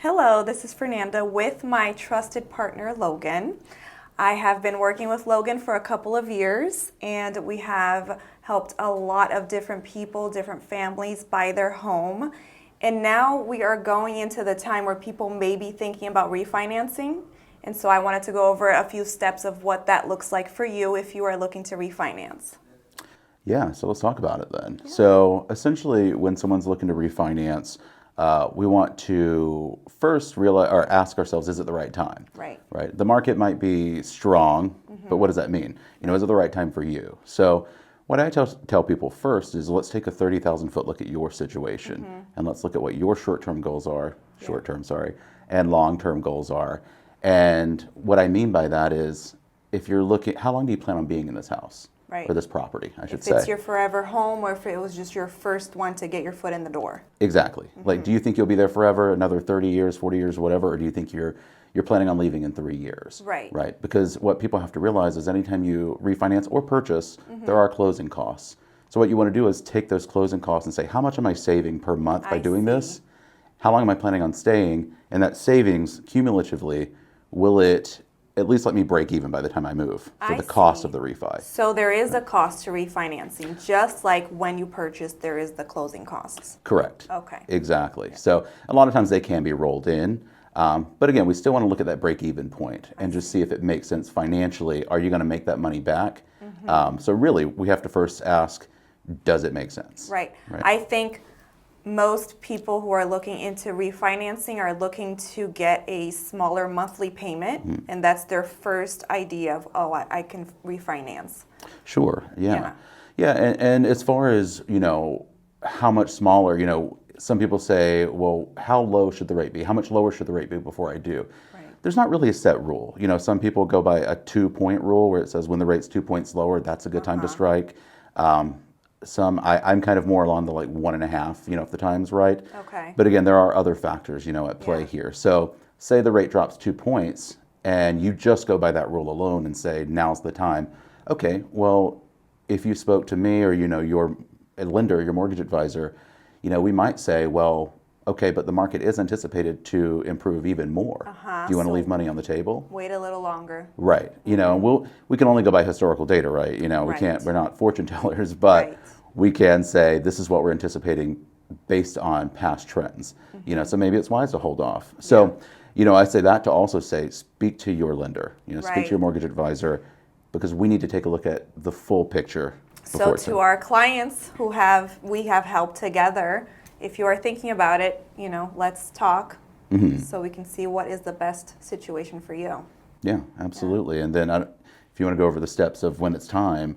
Hello, this is Fernanda with my trusted partner, Logan. I have been working with Logan for a couple of years, and we have helped a lot of different people, different families buy their home. And now we are going into the time where people may be thinking about refinancing. And so I wanted to go over a few steps of what that looks like for you if you are looking to refinance. Yeah, so let's talk about it then. Yeah. So essentially, when someone's looking to refinance, we want to first realize or ask ourselves, is it the right time? Right. Right. The market might be strong, but what does that mean? Is it the right time for you? So what I tell people first is let's take a 30,000 foot look at your situation and let's look at what your short-term goals are, and long-term goals are. And what I mean by that is if you're looking, how long do you plan on being in this house? Right. Or this property, I should say. If it's your forever home or if it was just your first one to get your foot in the door. Exactly. Like, do you think you'll be there forever, another 30 years, 40 years, whatever, or do you think you're planning on leaving in 3 years? Right. Right. Because what people have to realize is anytime you refinance or purchase, there are closing costs. So what you want to do is take those closing costs and say, how much am I saving per month by doing this? How long am I planning on staying? And that savings, cumulatively, will it at least let me break even by the time I move for the cost of the refi? So there is a cost to refinancing, just like when you purchase, there is the closing costs. Correct. Okay. Exactly. Yeah. So a lot of times they can be rolled in. But again, we still want to look at that break-even point and just see if it makes sense financially. Are you going to make that money back? So really, we have to first ask, does it make sense? Right. I think most people who are looking into refinancing are looking to get a smaller monthly payment, and that's their first idea of, oh, I can refinance. Sure, yeah. And as far as, how much smaller, some people say, well, how low should the rate be? How much lower should the rate be before I do? Right. There's not really a set rule. Some people go by a 2-point rule where it says when the rate's 2 points lower, that's a good time to strike. I'm kind of more along the 1.5, if the time's right. Okay. But again, there are other factors, at play here. So say the rate drops 2 points and you just go by that rule alone and say, now's the time. Okay, well, if you spoke to me or, your lender, your mortgage advisor, we might say, well, okay, but the market is anticipated to improve even more. Do you want to leave money on the table? Wait a little longer. Right. We can only go by historical data, right? We're not fortune tellers, but we can say this is what we're anticipating based on past trends. So maybe it's wise to hold off. So, I say that to also say, speak to your lender, speak to your mortgage advisor, because we need to take a look at the full picture. So to our clients we have helped together, if you are thinking about it, let's talk so we can see what is the best situation for you. Yeah, absolutely. And then if you want to go over the steps of when it's time,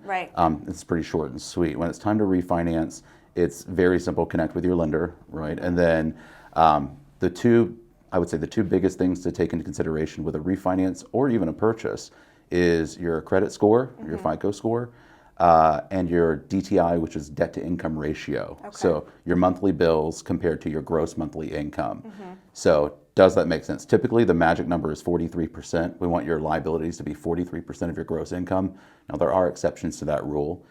it's pretty short and sweet. When it's time to refinance, it's very simple. Connect with your lender, right? And then the two biggest things to take into consideration with a refinance or even a purchase is your credit score, your FICO score, and your DTI, which is debt to income ratio. Okay. So your monthly bills compared to your gross monthly income. So does that make sense? Typically, the magic number is 43%. We want your liabilities to be 43% of your gross income. Now, there are exceptions to that rule.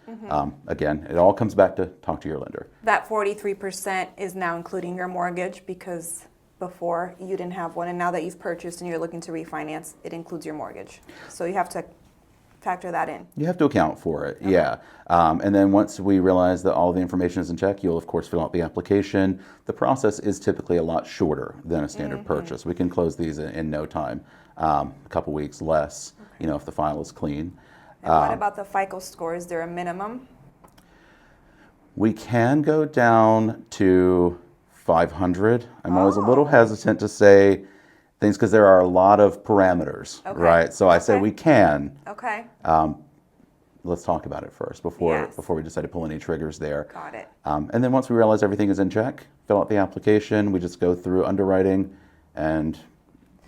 Again, it all comes back to talk to your lender. That 43% is now including your mortgage because before you didn't have one, and now that you've purchased and you're looking to refinance, it includes your mortgage. So you have to factor that in. You have to account for it, yeah. And then once we realize that all the information is in check, you'll of course fill out the application. The process is typically a lot shorter than a standard purchase. We can close these in no time, a couple weeks less, if the file is clean. And what about the FICO score? Is there a minimum? We can go down to 500. I'm always a little hesitant to say things because there are a lot of parameters, right? So I say we can. Okay. Let's talk about it first before we decide to pull any triggers there. Got it. And then once we realize everything is in check, fill out the application. We just go through underwriting, and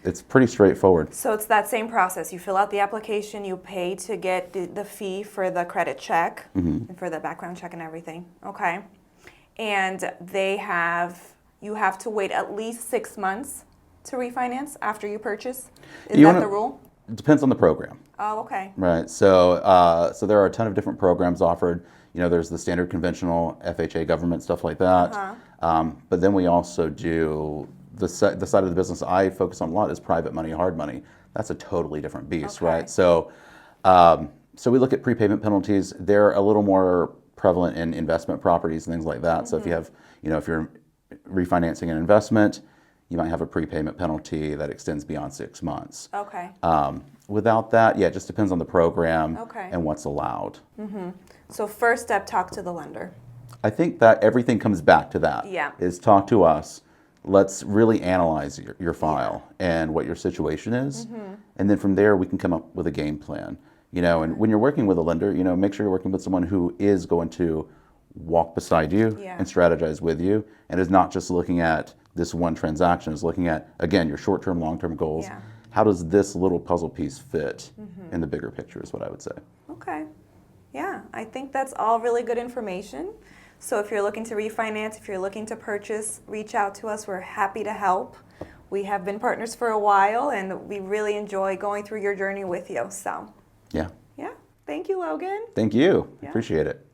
it's pretty straightforward. So it's that same process. You fill out the application, you pay to get the fee for the credit check and for the background check and everything. Okay. And you have to wait at least 6 months to refinance after you purchase? Is that the rule? It depends on the program. Oh, okay. Right. So there are a ton of different programs offered. There's the standard conventional FHA government stuff like that. But then we also do the side of the business I focus on a lot is private money, hard money. That's a totally different beast, Okay. right? So, so we look at prepayment penalties. They're a little more prevalent in investment properties and things like that. So if you have, if you're refinancing an investment, you might have a prepayment penalty that extends beyond 6 months. Okay. Without that, yeah, it just depends on the program Okay. and what's allowed. So first step, talk to the lender. I think that everything comes back to that. Yeah. Is talk to us. Let's really analyze your file and what your situation is. And then from there, we can come up with a game plan. And when you're working with a lender, make sure you're working with someone who is going to walk beside you and strategize with you, and is not just looking at this one transaction, is looking at, again, your short-term, long-term goals. Yeah. How does this little puzzle piece fit in the bigger picture is what I would say. Okay. Yeah, I think that's all really good information. So if you're looking to refinance, if you're looking to purchase, reach out to us. We're happy to help. We have been partners for a while, and we really enjoy going through your journey with you. So, Yeah. yeah. Thank you, Logan. Thank you. Yeah. Appreciate it.